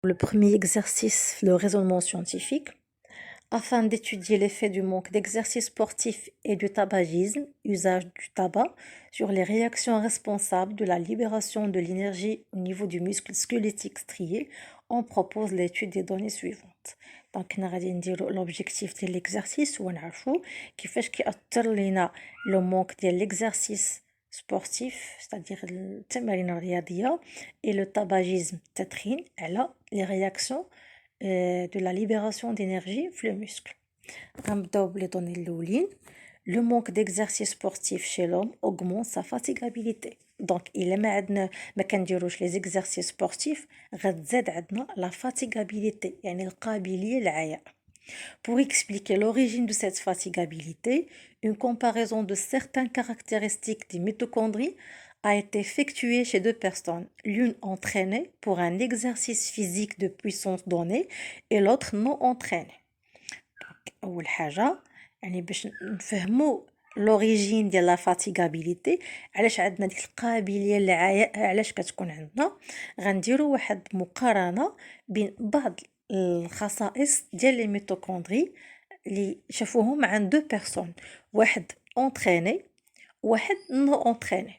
Le premier exercice, le raisonnement scientifique. Afin d'étudier l'effet du manque d'exercice sportif et du tabagisme, usage du tabac, sur les réactions responsables de la libération de l'énergie au niveau du muscle squelettique strié, on propose l'étude des données suivantes. Donc, on va dire l'objectif de l'exercice, ou qui fait le manque de l'exercice sportif, c'est-à-dire le تمارين الرياضية et le tabagisme, التدخين, les réactions de la libération d'énergie في le muscle. غنبداو بلي دوني الاولين. Le manque d'exercice sportif chez l'homme augmente sa fatigabilité. Donc الا ما كنديروش les exercices sportifs غتزاد عندنا la fatigabilité يعني القابلية للعياء. Pour expliquer l'origine de cette fatigabilité, une comparaison de certaines caractéristiques des mitochondries a été effectuée chez deux personnes, l'une entraînée pour un exercice physique de puissance donnée et l'autre non entraînée. أول حاجة يعني باش نفهموا l'origine ديال la fatigabilité علاش عندنا ديك القابلية للعياء علاش كتكون عندنا غنديروا واحد مقارنة بين بعض الخصائص ديال لي ميتوكوندري اللي شافوهم عند دو بيرسون واحد اونتريني واحد نو اونتريني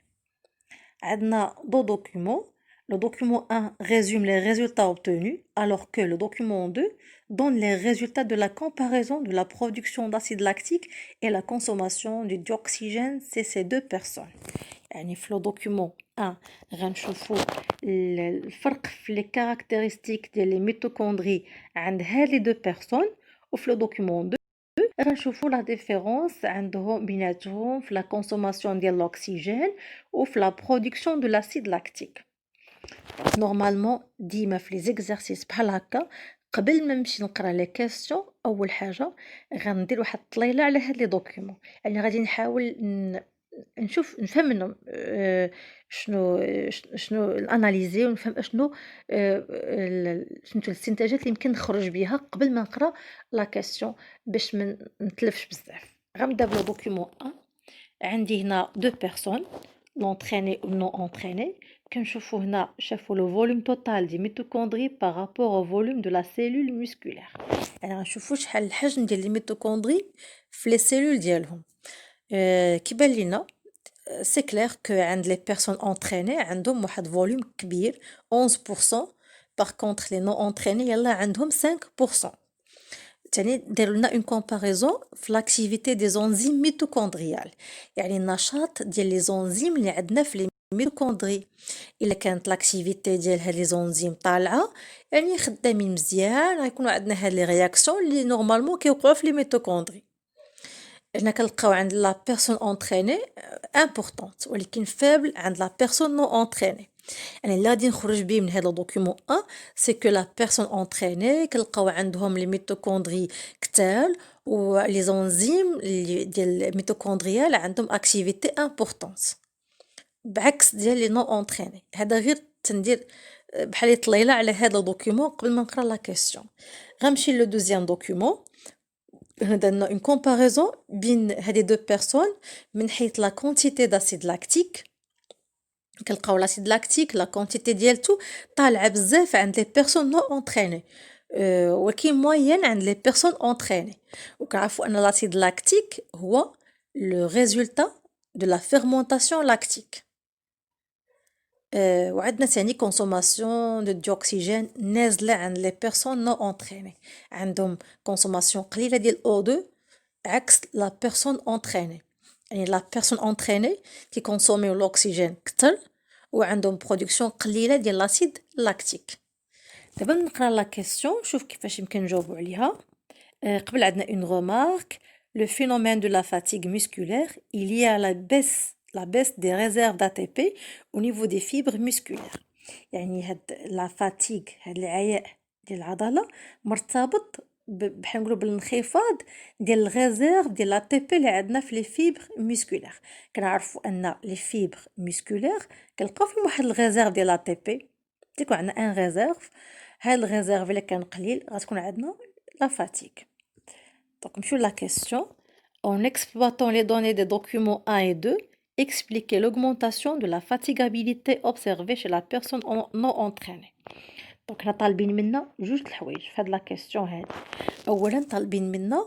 عندنا دو دوكيومون. Le document 1 résume les résultats obtenus, alors que le document 2 donne les résultats de la comparaison de la production d'acide lactique et la consommation du dioxygène chez ces deux personnes. يعني في le document 1 غنشوفوا الفرق في les caractéristiques ديال les mitochondries عند هاد les deux personnes وفي le document 2 غنشوفوا la différence عندهم بيناتهم في la consommation ديال l'oxygène وفي la production de l'acide lactique. نورمالمون ديما في لي زيكزارسيس بحال هكا قبل ما نمشي نقرا لي كيسيون اول حاجه غندير واحد الطليله على هاد لي دوكيومون يعني غادي نحاول نشوف نفهم منهم شنو الاناليزي ونفهم اشنو شنو الاستنتاجات اللي يمكن نخرج بها قبل ما نقرا لا كيسيون باش ما نتلفش بزاف. غنبدا بلو دوكيومون 1. عندي هنا دو بيرسون l'entraîné ou non entraîné. كنشوفوا هنا شافوا le volume total des mitochondries par rapport au volume de la cellule musculaire. يعني غنشوفوا شحال الحجم ديال لي ميتوكوندري في لي سيلول ديالهم. كيبان لينا سي كلير كو عند لي بيرسون انتريني عندهم واحد فوليوم كبير 11%. باغ كونطخ لي نو انتريني يلا عندهم 5%. تاني ديروا لنا اون كومباريزون في لاكتيفيتي دي زونزيم ميتوكوندريال يعني النشاط ديال لي زونزيم اللي عندنا في لي ميتوكوندري. الا كانت لاكتيفيتي ديال هاد لي زونزيم طالعه يعني خدامين مزيان غيكونوا عندنا هاد لي رياكسيون اللي نورمالمون كيوقعوا في لي ميتوكوندري. هنا كنلقاو عند لا بيرسون اونتريني امبورطونط ولكن فابل عند لا بيرسون نو اونتريني. يعني اللي غادي نخرج بيه من هذا الدوكيومون 1 سي كو لا بيرسون اونتريني كنلقاو عندهم لي ميتوكوندري كتال و لي زونزيم ديال الميتوكوندريال عندهم اكتيفيتي امبورطونس بعكس ديال لي نو اونتريني. هذا غير تندير بحال طليله على هذا الدوكيومون قبل ما نقرا لا كيسيون. غنمشي لو دوزيام دوكيومون. هنا درنا اون كومباريزون بين هذه دو بيرسون من حيث لا كونتيتي داسيد لاكتيك. كنلقاو لاسيد لاكتيك لا كونتيتي ديالتو طالعه بزاف عند لي بيرسون نو اونتريني ولكن موين عند لي بيرسون اونتريني. وكنعرفوا ان لاسيد لاكتيك هو لو ريزولتا دو لا فيرمونطاسيون لاكتيك. وعندنا ثاني كونسوماسيون دو ديوكسيجين نازله عند لي بيرسون نو اونتريني عندهم كونسوماسيون قليله ديال O2 عكس لا بيرسون اونتريني. يعني لا بيرسون اونتريني كي كونسوميو لوكسيجين كتر وعندهم برودكسيون قليله ديال لاسيد لاكتيك. دابا نقرا لا كيسيون نشوف كيفاش يمكن نجاوبوا عليها. قبل عندنا une remarque. Le phénomène de la fatigue musculaire est lié à la baisse des réserves d'ATP au niveau des fibres musculaires. يعني هاد لا فاتيغ هاد العياء ديال العضله مرتبط بحال نقولوا بالانخفاض ديال الغيزيرف ديال لا تي بي اللي عندنا في لي فيبر ميسكولير. كنعرفوا ان لي فيبر ميسكولير كنلقاو فيهم واحد الغيزيرف ديال لا تي بي تيكون عندنا ان غيزيرف. هاد الغيزيرف الا كان قليل غتكون عندنا لا فاتيغ. Donc, monsieur la question, en exploitant les données des documents 1 et 2, expliquez l'augmentation de la fatigabilité observée chez la personne non entraînée. دونك حنا طالبين منا جوج د الحوايج في هاد لا كيسيون هادي. اولا طالبين منا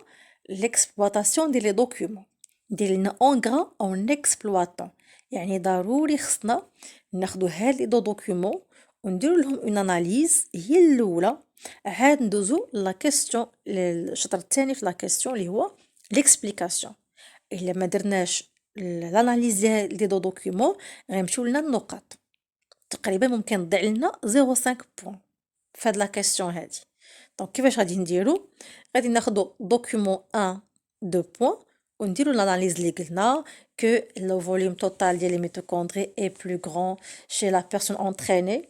l'exploitation ديال لي دوكيومون، دير لنا اون غران اون اكسبلواتون، يعني ضروري خصنا ناخدو هاد لي دوكيومون ونديرو لهم اون اناليز هي الاولى، عاد ندوزو لا كيسيون الشطر الثاني في لا كيسيون اللي هو ليكسبليكاسيون. الا ما درناش الاناليز ديال لي دوكيومون غيمشيو لنا النقاط، تقريبا ممكن تضيع لنا 0.5 بوين في هاد لا كيسيون هادي. دونك كيفاش غادي نديرو؟ غادي ناخدو دوكيومون 1 2 بوين ونديرو l'analyse اللي قلنا que le volume total ديال les mitochondries est plus grand chez la personne entraînée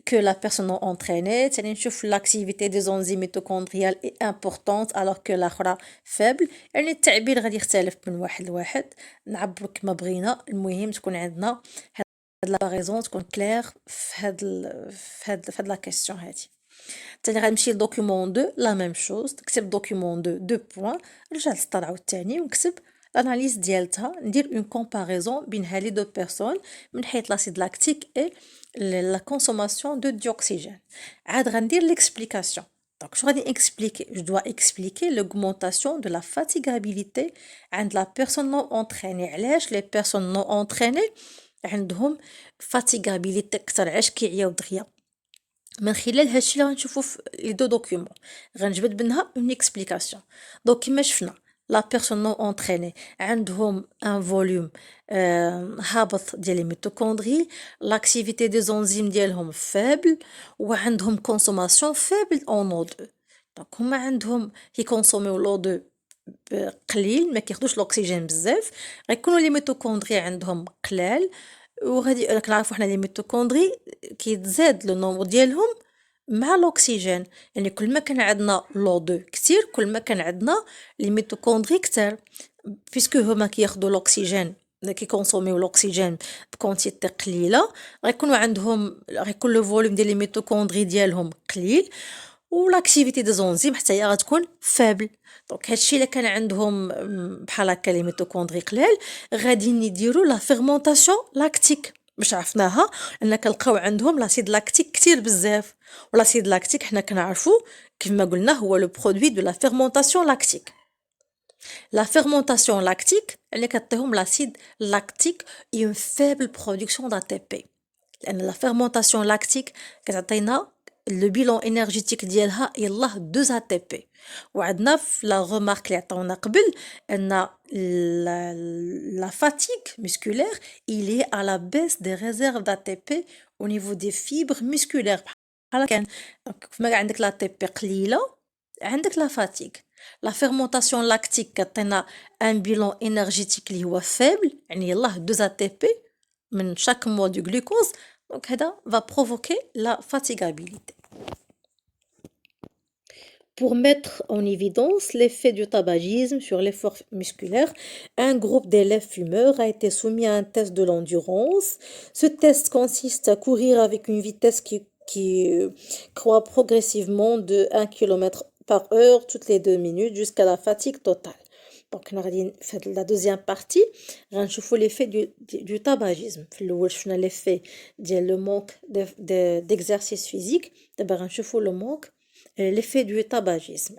que la personne non entraînée. تاني نشوف l'activité des enzymes mitochondriales est importante alors que الاخرى faible. يعني التعبير غادي يختلف من واحد لواحد، نعبرو كما بغينا، المهم تكون عندنا هاد لا باريزون تكون كلير في هاد لا كيسيون هادي. تاني غنمشي لدوكيومون 2 لا ميم شوز، نكتب دوكيومون 2 2 بوين، نرجع للسطر عاوتاني ونكتب الاناليز ديالتها، ندير اون كومباريزون بين هالي دو بيرسون من حيث لاسيد لاكتيك اي لا كونسوماسيون دو ديوكسيجين. عاد غندير ليكسبليكاسيون. دونك شنو غادي اكسبليكي؟ جو دوا اكسبليكي l'augmentation de la fatigabilité عند لا بيرسون نون اونتريني. علاش لي بيرسون نون اونتريني عندهم fatigabilité كتر، علاش كيعياو دغيا؟ من خلال هادشي اللي غنشوفو في لي دو دوكيومون غنجبد منها اون اكسبليكاسيون. دونك كيما شفنا لا بيرسون نون اونتريني عندهم ان فوليوم هابط ديال لي ميتوكوندري، لاكتيفيتي دي زونزيم ديالهم فابل، وعندهم كونسوماسيون فابل اون او 2. دونك هما عندهم كيكونسوميو لو 2 قليل، ما كياخدوش الاكسجين بزاف، غيكونوا لي ميتوكوندري عندهم قلال، وغادي كنعرفوا حنا لي ميتوكوندري كيتزاد لو نومبر ديالهم مع الاكسجين. يعني كل ما كان عندنا لو 2 كتير كل ما كان عندنا لي ميتوكوندري كتر، بيسكو هما كياخدوا الاكسجين كيكونسوميو الاكسجين بكونتيتي قليله، غيكون لو فوليوم ديال لي ميتوكوندري ديالهم قليل، والاكتيفيتي دي زونزيم حتى هي غتكون فابل. دونك هادشي الا كان عندهم بحال هكا لي ميتوكوندري قلال غادي نديروا لا فيرمونطاسيون لاكتيك، باش عرفناها ان كنلقاو عندهم لاسيد لاكتيك كتير بزاف. ولاسيد لاكتيك حنا كنعرفو كما قلنا هو لو برودوي دو لا فيرمونطاسيون لاكتيك. لا فيرمونطاسيون لاكتيك اللي كتعطيهم لاسيد لاكتيك اون فابل برودكسيون د'a ATP، لان لا فيرمونطاسيون لاكتيك كتعطينا لو بيلون انرجيتيك ديالها يلاه 2 ATP. وعندنا في لا ريمارك اللي عطاونا قبل ان la fatigue musculaire il est à la baisse des réserves d'ATP au niveau des fibres musculaires. بحال كان دونك كيما عندك لا تي بي قليله عندك لا فاتيغ. لا فيرمونطاسيون لاكتيك كتعطينا ان بيلون انرجيتيك اللي هو فابل، يعني يلاه 2 ATP من chaque mol du glucose. Donc هذا va provoquer la fatigabilité. Pour mettre en évidence l'effet du tabagisme sur l'effort musculaire, un groupe d'élèves fumeurs a été soumis à un test de l'endurance. Ce test consiste à courir avec une vitesse qui croît progressivement de 1 km par heure toutes les 2 minutes jusqu'à la fatigue totale. Donc غادي في la deuxième partie غنشوفوا l'effet du tabagisme. في الاول شفنا l'effet ديال le manque d'exercice physique، دابا غنشوفوا le manque l'effet du tabagisme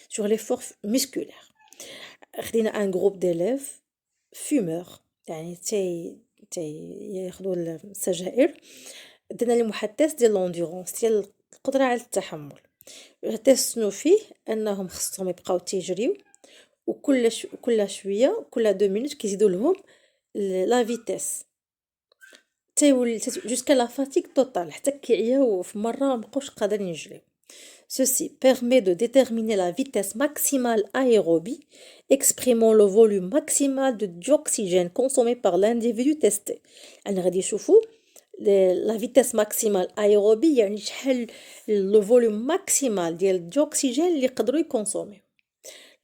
sur l'effort musculaire. خدينا un groupe d'élèves fumeurs يعني ياخذوا السجائر، درنا لهم واحد التيست ديال لوندورونس ديال القدره على التحمل. تيستنو فيه انهم خصهم يبقاو تيجريو، وكل شويه كل 2 مينوت كيزيدوا لهم لا فيتيس تيولي جوسكا لا فاتيك توتال حتى كيعياو في مره مابقاوش قادرين يجريو. Ceci permet de déterminer la vitesse maximale aérobie exprimant le volume maximal d'oxygène consommé par l'individu testé. يعني غادي يشوفوا la vitesse maximale aérobie يعني شحال le volume maximal ديال الأكسجين اللي يقدروا يكونسوميو.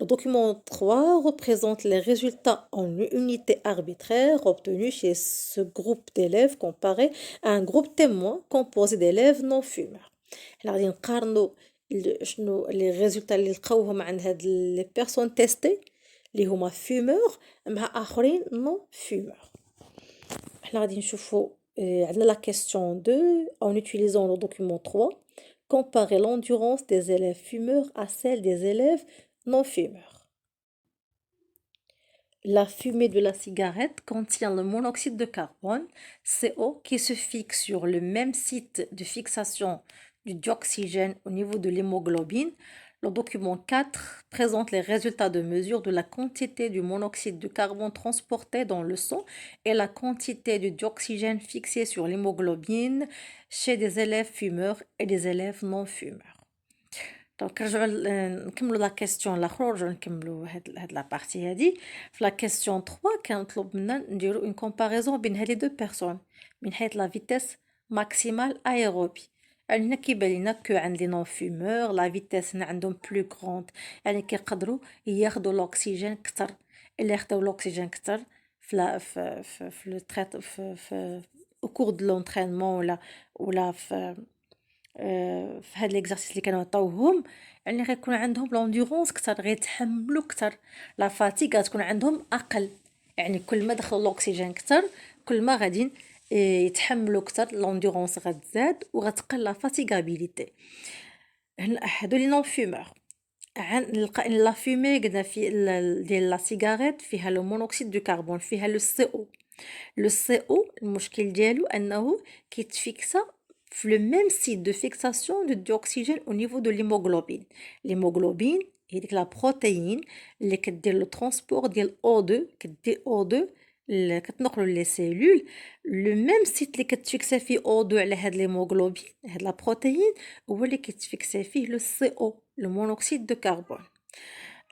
Le document 3 représente les résultats en unités arbitraires obtenus chez ce groupe d'élèves comparé à un groupe témoin composé d'élèves non fumeurs. حنا غادي نقارنوا شنو لي ريزولطا اللي لقاوهم عند هاد لي بيرسون تيستي اللي هما فيمور مع اخرين نو فيمور. حنا غادي نشوفوا عندنا la question 2, en utilisant le document 3, comparer l'endurance des élèves fumeurs à celle des élèves non fumeurs. La fumée de la cigarette contient le monoxyde de carbone, CO, qui se fixe sur le même site de fixation du dioxygène au niveau de l'hémoglobine. Le document 4 présente les résultats de mesure de la quantité du monoxyde de carbone transporté dans le sang et la quantité de dioxygène fixée sur l'hémoglobine chez des élèves fumeurs et des élèves non fumeurs. دونك نرجعو نكملو لا كيسيون الاخرى ونرجعو نكملو هاد لا بارتي هادي. في لا كيسيون 3 كنطلب منا نديرو اون كومباريزون بين هاد لي دو بيرسون من حيث لا فيتيس ماكسيمال ايروبي. يعني هنا كيبان لينا كو عند لي نون فيمور لا فيتيس هنا عندهم بلو غروند، يعني كيقدروا ياخدوا الاكسجين كتر. الا ياخدوا الاكسجين كتر في لا في لو تريت في او كور دو لونطرينمون ولا في هاد ليكزارسيس اللي كانوا عطاوهم، يعني غيكون عندهم لونديرونس كتر، غيتحملوا كتر، لا فاتيغ غتكون عندهم اقل. يعني كل ما دخلوا الاكسجين كتر كل ما غادي يتحملوا كتر، لونديرونس غتزاد وغتقل لا فاتيغابيليتي. هنا هادو لي نون فيمور نلقى ان لا فيمي قلنا في ديال لا سيجاريت فيها لو مونوكسيد دو كربون، فيها لو سي او. لو سي او المشكل ديالو انه كيتفيكسا في لو ميم سيت دو فيكساسيون دو ديوكسيجين او نيفو دو ليموغلوبين. ليموغلوبين هي ديك لا بروتيين اللي كدير لو ترونسبور ديال O2، كدير O2 كتنقلو لي سيلول. لو ميم سيت اللي كتفيكسا فيه O2 على هاد ليموغلوبين هاد لا بروتيين هو اللي كيتفيكسا فيه لو CO، le monoxyde de carbone.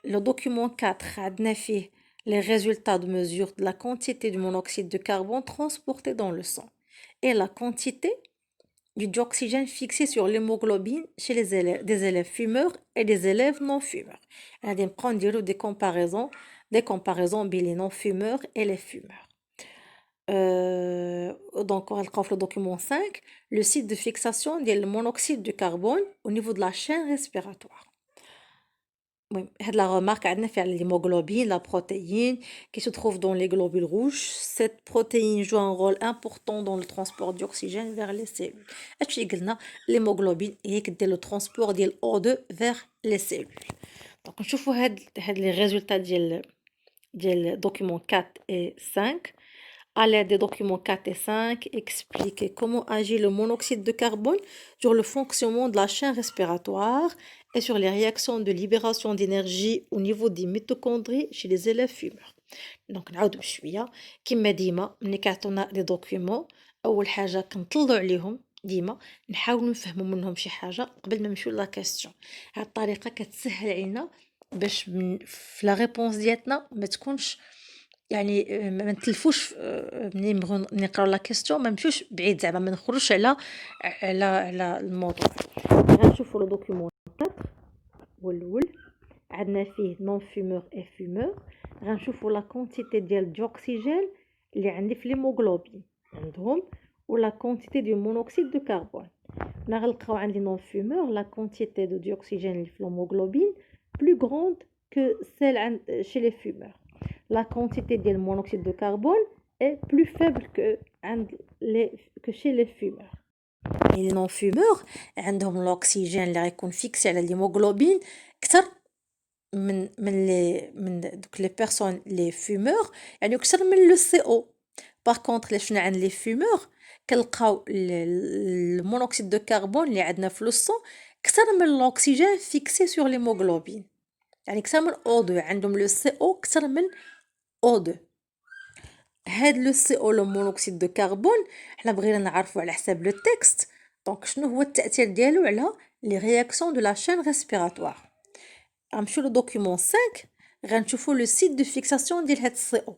Le document 4 عندنا فيه les résultats de mesure de la quantité du monoxyde de carbone transporté dans le sang et la quantité du dioxygène fixé sur l'hémoglobine chez les élèves, des élèves fumeurs et des élèves non fumeurs. غادي نبقاو نديرو des comparaisons بين les non fumeurs et les fumeurs. Donc, on va le document 5, le site de fixation du monoxyde de carbone au niveau de la chaîne respiratoire. Oui, la remarque عندنا في على l'hémoglobine, la protéine qui se trouve dans les globules rouges. Cette protéine joue un rôle important dans le transport d'oxygène vers les cellules. هادشي قلنا l'hémoglobine هي كدير le transport ديال O2 vers les cellules. Donc نشوفوا هاد les résultats ديال document 4 et 5. À l'aide des documents 4 et 5, expliquer comment agit le monoxyde de carbone sur le fonctionnement de la chaîne respiratoire et sur les réactions de libération d'énergie au niveau des mitochondries chez les élèves fumeurs. Donc نعاودو بشويه كما ديما ملي كيعطونا لي دوكيومون، اول حاجه كنطلعوا عليهم ديما نحاولوا نفهموا منهم شي حاجه قبل ما نمشيو لا كاستيون. هاد الطريقه كتسهل علينا باش في لا ريبونس ديالنا ما تكونش يعني ما نتلفوش ملي نبغيو نقراو لا كيسيون ما نمشيوش بعيد، زعما ما نخرجوش على الموضوع. غنشوفوا لو دوكيومون 4 هو الاول، عندنا فيه نون فيمور اي فيمور. غنشوفوا لا كونتيتي ديال ديوكسيجين اللي عندي في ليموغلوبين عندهم ولا كونتيتي دو مونوكسيد دو كربون. هنا غنلقاو عندي نون فيمور لا كونتيتي دو ديوكسيجين اللي في ليموغلوبين بلو غروند كو سيل عند chez les fumeurs. La quantité de monoxyde de carbone est plus faible que chez les fumeurs. Et les non-fumeurs, عندهم l'oxygène اللي غيكون فيكسي على l'hémoglobine كتر من دوك لي بيرسون لي فيمور، يعني كتر من لو سي او. باغ كونطخ اللي شفنا عند لي فيمور كنلقاو المونوكسيد دو كربون اللي عندنا في لو سون كتر من l'oxygène فيكسي سور l'hémoglobine، يعني كتر من O2، عندهم لو سي او كتر من O2. هاد لو سي او لو مونوكسيد دو كربون حنا بغينا نعرفو على حساب لو تكست. دونك شنو هو التاثير ديالو على لي رياكسيون دو لا شين ريسبيراتوار. غنمشيو لو دوكيومون 5 غنشوفو لو سيت دو فيكساسيون ديال هاد السي او.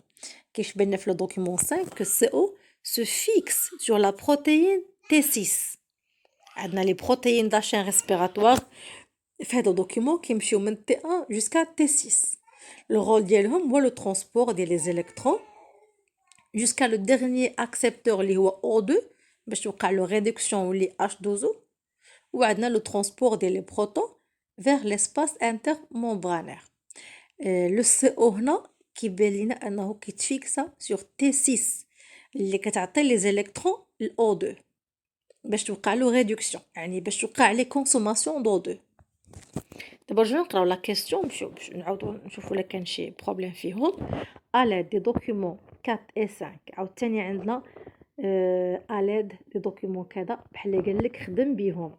كيش بان في لو دوكيومون 5 كو السي او se fixe sur la protéine T6. عندنا لي بروتيين دا شين ريسبيراتوار في هذا الدوكيومون كيمشيو من T1 jusqu'à T6. Le rôle ديالهم هو le transport des électrons jusqu'à le dernier accepteur اللي هو O2 باش توقع له réduction ولي H2O، وعندنا le transport des protons vers l'espace intermembranaire. le CO هنا كيبان لينا انه كيتفيكسا sur T6 اللي كتعطي les électrons ال O2 باش توقع له ريدكسيون، يعني باش توقع لي كونسوماسيون دو 2. دابا جو نقراو لا كيسيون باش نعاودو نشوفو لا كان شي بروبليم فيهم. على دي دوكيومون 4 و 5 عاوتاني عندنا على دي دوكيومون كذا بحال اللي قال لك خدم بيهم،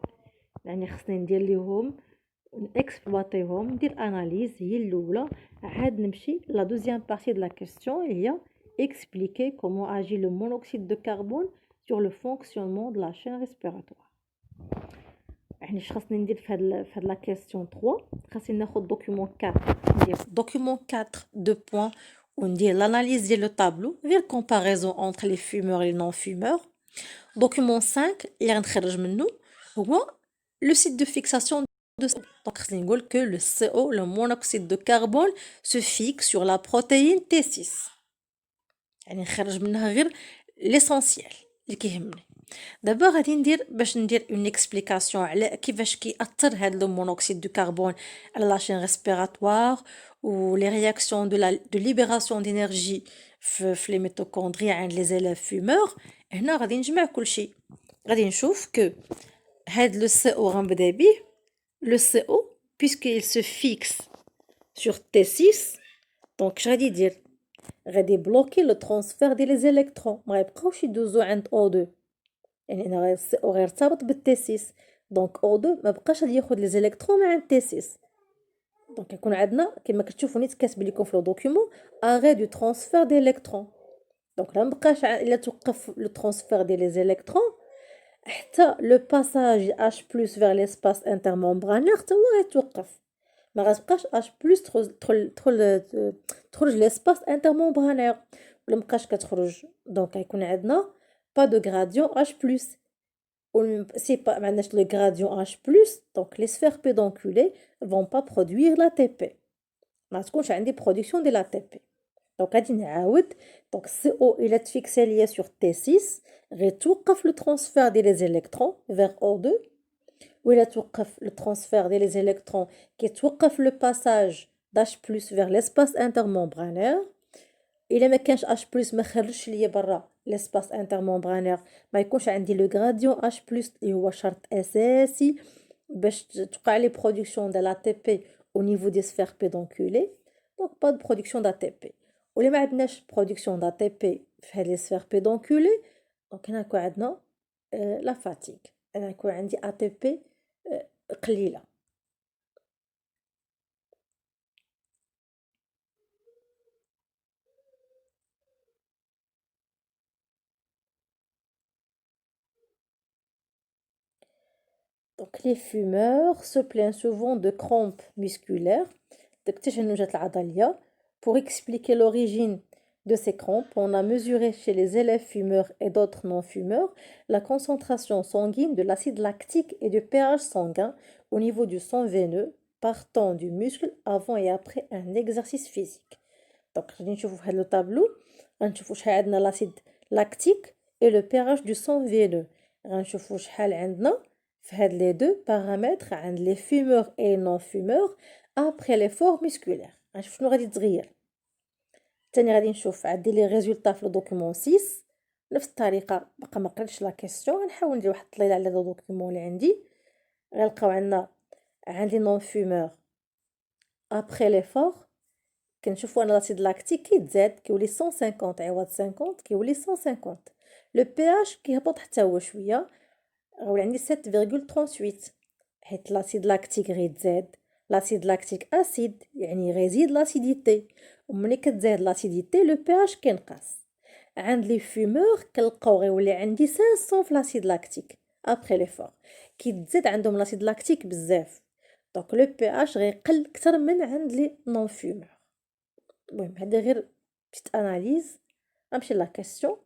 يعني خصني ندير ليهم نكسبلوطيهم ندير اناليز. هي الاولى. عاد نمشي لا دوزيام بارتي دو لا كيسيون هي expliquer comment agit le monoxyde de carbone sur le fonctionnement de la chaîne respiratoire. يعني اش خاصني ندير في هاد لا كيسيون 3؟ خاصني ناخذ دوكيومون 4 ندير دوكيومون 4 دو بوين وندير l'analyse ديال لو طابلو غير comparaison entre les fumeurs et les non fumeurs. دوكيومون 5 اللي غنخرج منه هو le site de fixation de CO. Donc خاصني نقول que le CO, le monoxyde de carbone, se fixe sur la protéine T6. يعني نخرج منها غير l'essentiel اللي كيهمني. دابا غادي ندير باش ندير اون اكسبليكاسيون على كيفاش كيأثر هاد لو مونوكسيد دو كربون على لا شين ريسبيراتوار و لي رياكسيون دو ليبراسيون دينيرجي في لي ميتوكوندري عند لي زيلاف فيمور. هنا غادي نجمع كلشي، غادي نشوف كو هاد لو سي او غنبدا بيه. لو سي او puisque il se fixe sur T6 دونك اش غادي يدير؟ غادي بلوكي لو ترانسفير ديال لي زيليكترون، ما يبقاوش يدوزو عند O2. يعني انا غير ارتبط بالتي 6 دونك O2 ما بقاش غادي ياخذ لي زيليكترون مع التي 6. دونك يكون عندنا كما كتشوفوا نيت كاتب لكم في لو دوكيومون اري دو ترانسفير ديال الكترون. دونك لا مبقاش الا توقف لو ترانسفير ديال لي زيليكترون حتى لو باساج H+ vers l'espace intermembranaire حتى هو غيتوقف، ما غتبقاش H+ تخرج ليسباس انترممبرانير ولا مابقاش كتخرج. دونك غيكون عندنا pas de gradient H+. Si pas maintenant le gradient H+, donc les sphères pédonculées vont pas produire l'ATP. ما تكونش عندي production de l'ATP. Donc غادي نعاود. Donc CO il est fixé lié sur T6 غيتوقف le transfert des électrons vers O2 ولا توقف le transfert des électrons كيتوقف le passage d'H+ vers l'espace intermembranaire. الا ما كانش H+ ما خرجش ليا برا l'espace intermembranaire ما يكونش عندي لو غراديون H+ اللي هو شرط اساسي باش توقع لي برودكسيون ديال ATP au niveau des sphères pédonculées. donc pas de production d'ATP. ولا ما عندناش برودكسيون d'ATP في هاد لي sphères pédonculées دونك هنا يكون عندنا لا فاتيغ، انا يكون عندي ATP قليله. Donc les fumeurs se plaignent souvent de crampes musculaires. Pour expliquer l'origine de ces crampes, on a mesuré chez les élèves fumeurs et d'autres non-fumeurs la concentration sanguine de l'acide lactique et du pH sanguin au niveau du sang veineux partant du muscle avant et après un exercice physique. Donc, je vais le tableau. L'acide lactique et le pH du sang veineux. في هاد les deux paramètres عند les fumeurs et non fumeurs après l'effort musculaire. غنشوف شنو غادي يتغير. ثاني غادي نشوف عندي لي ريزولطا في الدوكيومون 6 نفس الطريقه. باقا ما قريتش لا كيسيون، غنحاول ندير واحد الطليله على لو دوكيومون اللي عندي. غنلقاو عندي نون فيمور après l'effort كنشوفوا انا لاسيد لاكتيك كيتزاد كيولي 150 عوض 50 كيولي 150. لو بي اش كيهبط حتى هو شويه غيولي عندي 7.38 حيت لاسيد لاكتيك غيتزاد. لاسيد لاكتيك اسيد يعني غيزيد لاسيديتي، وملي كتزاد لاسيديتي لو بي اش كينقص. عند لي فيمور كنلقاو غيولي عندي 500 في لاسيد لاكتيك ابري ليفور كيتزاد عندهم لاسيد لاكتيك بزاف دونك لو بي اش غيقل اكثر من عند لي نون فيمور. المهم هذا غير بيت اناليز. غنمشي لا كيسيون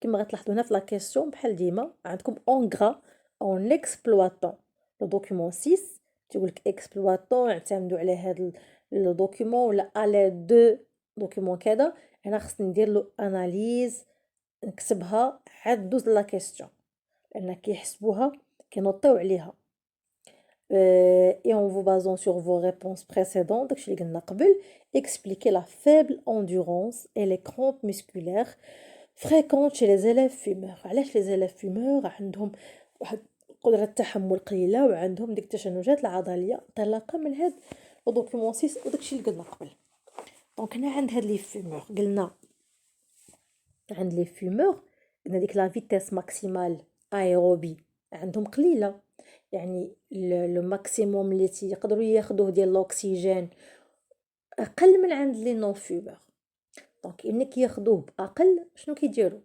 كما غتلاحظوا هنا في لا كيسيون بحال ديما عندكم اون غرا اون اكسبلواتون لو دوكيومون 6 تيقول لك اكسبلواتون نعتمدوا على هذا لو دوكيومون ولا على دو دوكيومون كذا. هنا خصني ندير له اناليز نكتبها عاد دوز لا كيسيون لان كيحسبوها كينوطيو عليها. Et en vous basant sur vos réponses précédentes, expliquer la faible endurance et les crampes musculaires fréquente chez les élèves fumeurs. علاش les élèves fumeurs عندهم واحد قدرة تحمل قليلة وعندهم ديك التشنجات العضلية انطلاقا من هاد دوكيومون 6 وداكشي اللي قلنا قبل. دونك هنا عند هاد لي فيمور قلنا عند لي فيمور قلنا ديك لا فيتيس ماكسيمال ايروبي عندهم قليله، يعني لو ماكسيموم اللي يقدروا ياخذوه ديال الاكسجين اقل من عند لي نون فيمور. دونك انك ياخذوه باقل شنو كيديروا،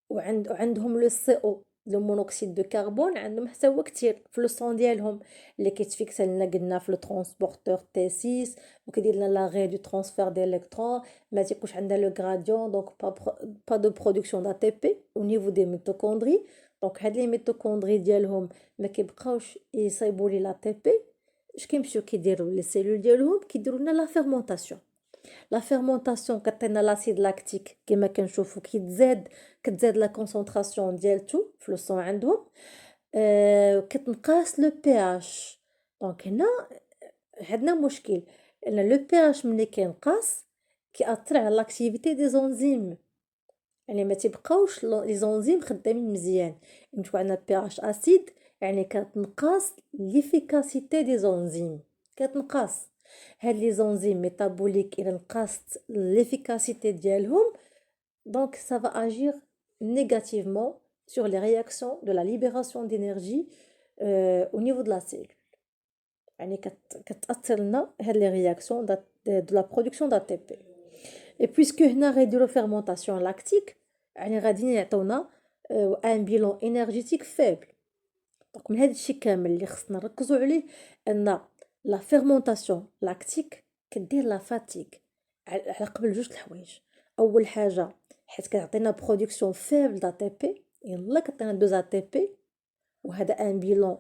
وعندهم لو سي او لو مونوكسيد دو كربون عندهم حتى هو كتير في لو سون ديالهم اللي كيتفيكس لنا قلنا في لو ترونسبورتور تي 6 وكيدير لنا لا غي دو ترانسفير ديليكترون ما تيكونش عندنا لو غراديون دونك با دو برودكسيون دا تي بي او نيفو دي ميتوكوندري. دونك هاد لي ميتوكوندري ديالهم ما كيبقاوش يصايبوا لي لا تي بي. اش كيمشيو كيديروا لي سيلول ديالهم كيديروا لنا لا فيرمونطاسيون. لا فيرمونطاسيون كتعطينا لاسيد لاكتيك كما كنشوفوا كتزاد لا كونسونطراسيون ديالتو في لو سون عندهم. كتنقاس لو بي اش. دونك هنا عندنا مشكل لان لو بي اش ملي كينقاس كيأثر على لاكتيفيتي دي زونزيم، يعني ما تيبقاوش لي زونزيم خدامين مزيان. نتو عندنا بي اش اسيد يعني كتنقاس ليفيكاسيتي دي زونزيم، كتنقاس هاد لي زونزيم ميتابوليك الى نقصت ليفيكاسيتي ديالهم. دونك ça va agir négativement sur les réactions de la libération d'énergie au niveau de la cellule. يعني كتأثر لنا هاد لي رياكسيون de la production d'ATP. et puisque هنا غيديروا fermentation lactique يعني غادي يعطيونا un bilan énergétique faible. دونك من هاد الشيء كامل اللي خصنا نركزوا عليه ان لا فيرمونطاسيون لاكتيك كدير لا فاتيك على قبل جوج الحوايج. اول حاجه حيت كتعطينا برودكسيون فيبل دا تي بي، يلا كتعطينا 2 تي بي وهذا ان بيلون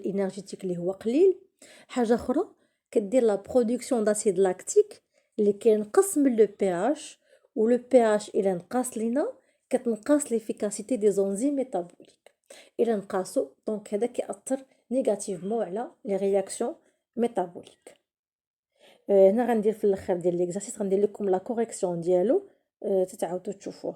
انرجيتيك اللي هو قليل. حاجه اخرى كدير لا برودكسيون داسيد لاكتيك اللي كينقص من لو بي اش، ولو بي اش الى نقص لينا كتنقص ليفيكاسيتي دي زونزيم ميتابوليك الى نقاسو. دونك هذا كيأثر نيجاتيفمون على لي رياكسيون ميتابوليك. هنا غندير في الاخر ديال ليكزارسيس غندير لكم لا كوريكسيون ديالو تتعاودوا تشوفوه.